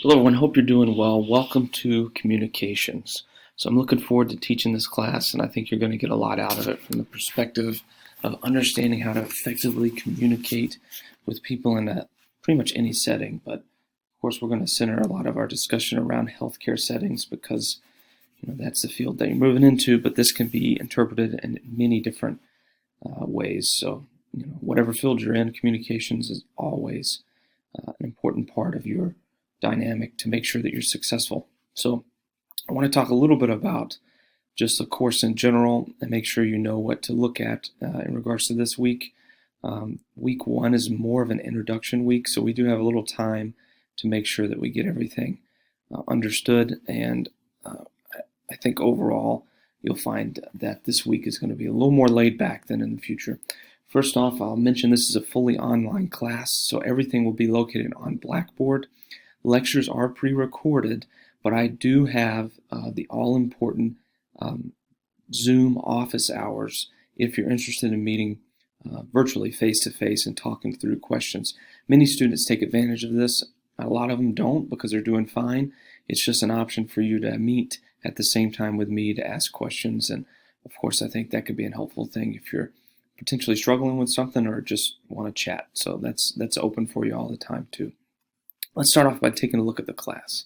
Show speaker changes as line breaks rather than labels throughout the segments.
Hello everyone, hope you're doing well. Welcome to Communications. So I'm looking forward to teaching this class, and I think you're going to get a lot out of it from the perspective of understanding how to effectively communicate with people in pretty much any setting. But of course, we're going to center a lot of our discussion around healthcare settings because that's the field that you're moving into, but this can be interpreted in many different ways. So whatever field you're in, communications is always an important part of your dynamic to make sure that you're successful. So I want to talk a little bit about just the course in general and make sure you know what to look at in regards to this week. Week one is more of an introduction week, so we do have a little time to make sure that we get everything understood, and I think overall you'll find that this week is going to be a little more laid back than in the future. First off, I'll mention this is a fully online class, so everything will be located on Blackboard. Lectures are pre-recorded, but I do have the all-important Zoom office hours if you're interested in meeting virtually face-to-face and talking through questions. Many students take advantage of this. A lot of them don't because they're doing fine. It's just an option for you to meet at the same time with me to ask questions, and of course I think that could be a helpful thing if you're potentially struggling with something or just want to chat. So that's open for you all the time too. Let's start off by taking a look at the class.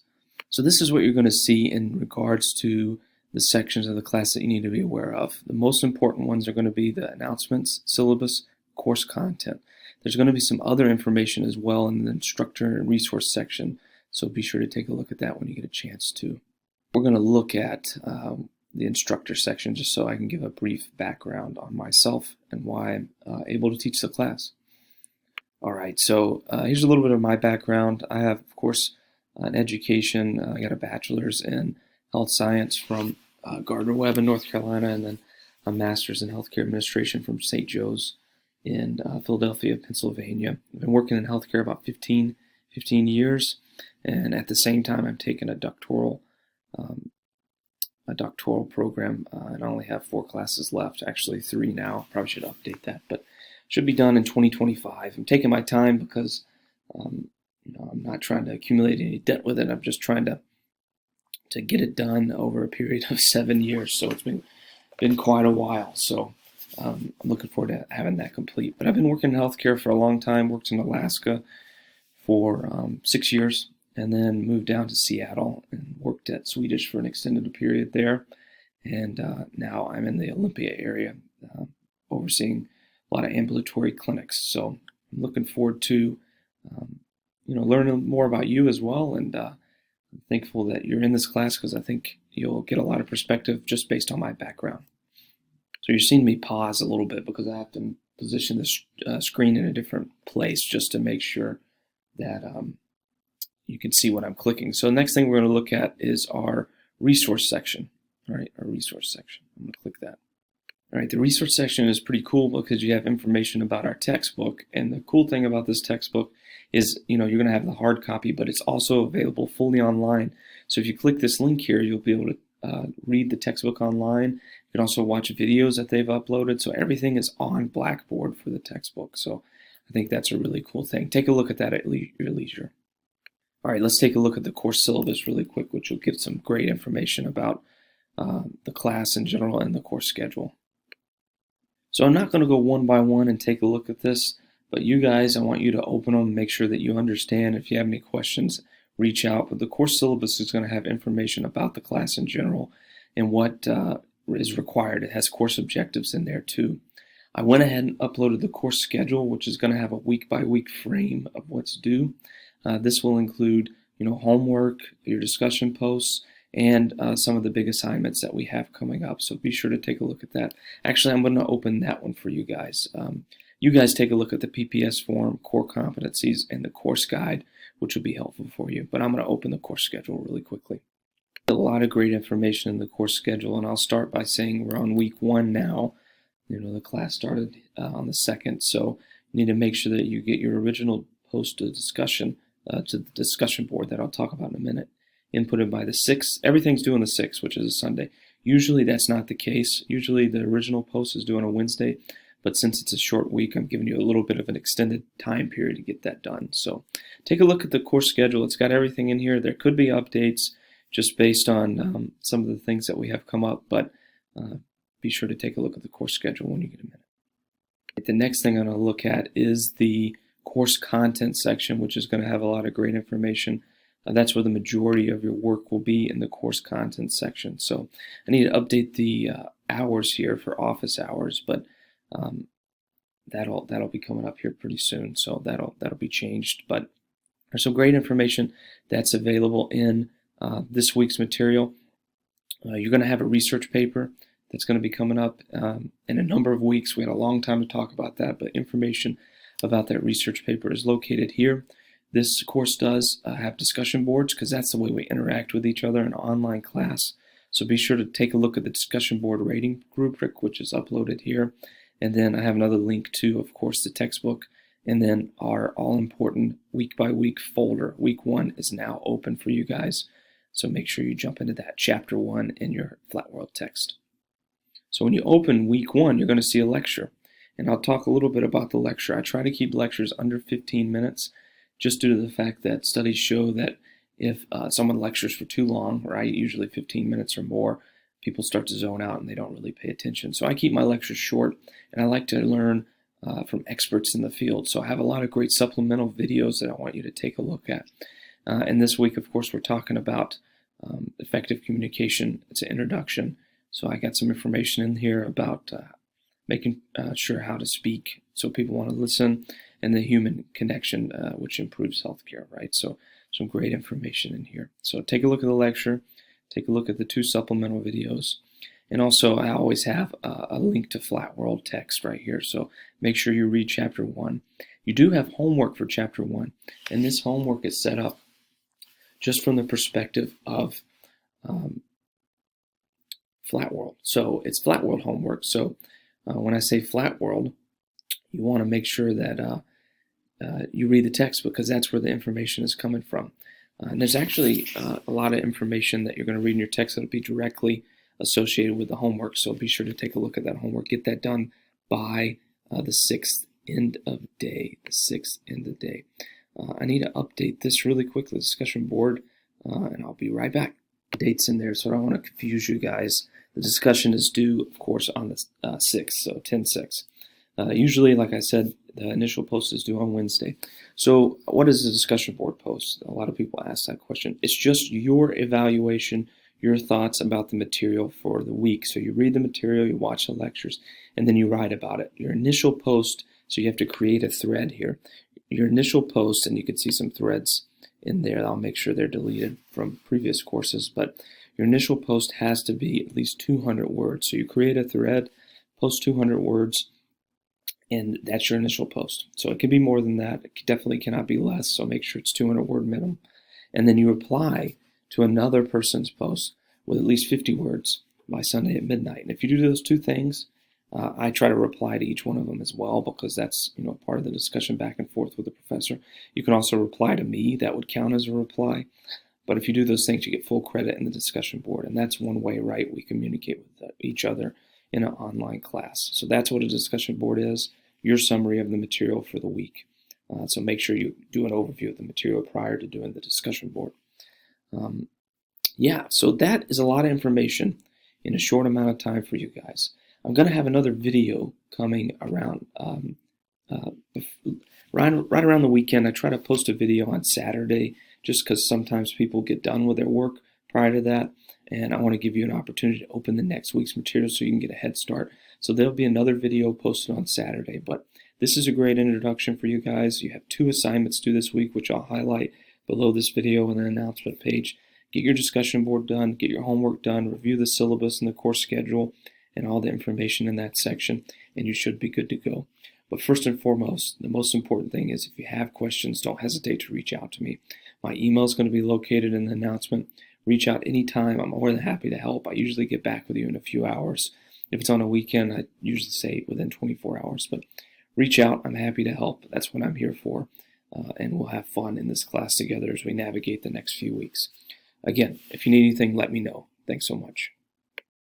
So this is what you're going to see in regards to the sections of the class that you need to be aware of. The most important ones are going to be the announcements, syllabus, course content. There's going to be some other information as well in the instructor and resource section, so be sure to take a look at that when you get a chance to. We're going to look at the instructor section just so I can give a brief background on myself and why I'm able to teach the class. All right, so here's a little bit of my background. I have, of course, an education. I got a bachelor's in health science from Gardner-Webb in North Carolina, and then a master's in healthcare administration from St. Joe's in Philadelphia, Pennsylvania. I've been working in healthcare about 15 years, and at the same time, I'm taking a doctoral program, and I only have 4 classes left, actually 3 now. Probably should update that, but should be done in 2025. I'm taking my time because I'm not trying to accumulate any debt with it. I'm just trying to get it done over a period of 7 years. So it's been quite a while. So I'm looking forward to having that complete. But I've been working in healthcare for a long time. Worked in Alaska for 6 years, and then moved down to Seattle and worked at Swedish for an extended period there. And now I'm in the Olympia area, overseeing a lot of ambulatory clinics. So I'm looking forward to learning more about you as well, and I'm thankful that you're in this class because I think you'll get a lot of perspective just based on my background. So you're seeing me pause a little bit because I have to position this screen in a different place just to make sure that you can see what I'm clicking. So the next thing we're going to look at is our resource section. All right, our resource section. I'm going to click that. All right, the resource section is pretty cool because you have information about our textbook, and the cool thing about this textbook is, you're going to have the hard copy, but it's also available fully online. So if you click this link here, you'll be able to read the textbook online. You can also watch videos that they've uploaded. So everything is on Blackboard for the textbook. So I think that's a really cool thing. Take a look at that at your leisure. All right, let's take a look at the course syllabus really quick, which will give some great information about the class in general and the course schedule. So I'm not going to go one by one and take a look at this, but you guys, I want you to open them and make sure that you understand. If you have any questions, reach out. But the course syllabus is going to have information about the class in general and what is required. It has course objectives in there too. I went ahead and uploaded the course schedule, which is going to have a week-by-week frame of what's due. This will include, homework, your discussion posts, and some of the big assignments that we have coming up. So be sure to take a look at that. Actually, I'm going to open that one for you guys. You guys take a look at the PPS form, core competencies, and the course guide, which will be helpful for you. But I'm going to open the course schedule really quickly. A lot of great information in the course schedule, and I'll start by saying we're on week 1 now. The class started on the 2nd, so you need to make sure that you get your original post to discussion to the discussion board that I'll talk about in a minute. Inputted by the 6th. Everything's due on the 6th, which is a Sunday. Usually that's not the case. Usually the original post is due on a Wednesday, but since it's a short week, I'm giving you a little bit of an extended time period to get that done. So take a look at the course schedule. It's got everything in here. There could be updates just based on some of the things that we have come up, but be sure to take a look at the course schedule when you get a minute. The next thing I'm going to look at is the course content section, which is going to have a lot of great information. That's where the majority of your work will be, in the course content section. So I need to update the hours here for office hours, but that'll be coming up here pretty soon. So that'll be changed. But there's some great information that's available in this week's material. You're going to have a research paper that's going to be coming up in a number of weeks. We had a long time to talk about that, but information about that research paper is located here. This course does have discussion boards, because that's the way we interact with each other in an online class. So be sure to take a look at the discussion board rating rubric, which is uploaded here. And then I have another link to, of course, the textbook, and then our all-important week-by-week folder. Week 1 is now open for you guys, so make sure you jump into that Chapter 1 in your Flat World text. So when you open Week 1, you're going to see a lecture, and I'll talk a little bit about the lecture. I try to keep lectures under 15 minutes, just due to the fact that studies show that if someone lectures for too long, right, usually 15 minutes or more, people start to zone out and they don't really pay attention. So I keep my lectures short, and I like to learn from experts in the field. So I have a lot of great supplemental videos that I want you to take a look at. And this week, of course, we're talking about effective communication. It's an introduction. So I got some information in here about making sure how to speak so people want to listen, and the human connection, which improves healthcare, right? So some great information in here. So take a look at the lecture, take a look at the 2 supplemental videos, and also I always have a link to Flat World text right here. So make sure you read Chapter 1. You do have homework for Chapter 1, and this homework is set up just from the perspective of Flat World. So it's Flat World homework. So when I say Flat World, you want to make sure that you read the text, because that's where the information is coming from. And there's actually a lot of information that you're going to read in your text that will be directly associated with the homework. So be sure to take a look at that homework. Get that done by the 6th end of day. The 6th end of day. I need to update this really quickly, the discussion board, and I'll be right back. Dates in there, so I don't want to confuse you guys. The discussion is due, of course, on the 6th, so 10/6. Usually, like I said, the initial post is due on Wednesday. So what is the discussion board post? A lot of people ask that question. It's just your evaluation, your thoughts about the material for the week. So you read the material, you watch the lectures, and then you write about it. Your initial post, so you have to create a thread here. Your initial post, and you can see some threads in there. I'll make sure they're deleted from previous courses, but your initial post has to be at least 200 words. So you create a thread, post 200 words, and that's your initial post. So it can be more than that. It definitely cannot be less, so make sure it's 200 word minimum. And then you reply to another person's post with at least 50 words by Sunday at midnight. And if you do those 2 things, I try to reply to each one of them as well, because that's part of the discussion back and forth with the professor. You can also reply to me. That would count as a reply. But if you do those things, you get full credit in the discussion board. And that's one way, right, we communicate with each other in an online class. So that's what a discussion board is, your summary of the material for the week. So make sure you do an overview of the material prior to doing the discussion board. Yeah, so that is a lot of information in a short amount of time for you guys. I'm going to have another video coming around right around the weekend. I try to post a video on Saturday just because sometimes people get done with their work prior to that, and I want to give you an opportunity to open the next week's material so you can get a head start. So there'll be another video posted on Saturday, but this is a great introduction for you guys. You have 2 assignments due this week, which I'll highlight below this video in the announcement page. Get your discussion board done, get your homework done, review the syllabus and the course schedule and all the information in that section, and you should be good to go. But first and foremost, the most important thing is if you have questions, don't hesitate to reach out to me. My email is going to be located in the announcement. Reach out anytime. I'm more than happy to help. I usually get back with you in a few hours. If it's on a weekend, I usually say within 24 hours. But reach out. I'm happy to help. That's what I'm here for. And we'll have fun in this class together as we navigate the next few weeks. Again, if you need anything, let me know. Thanks so much.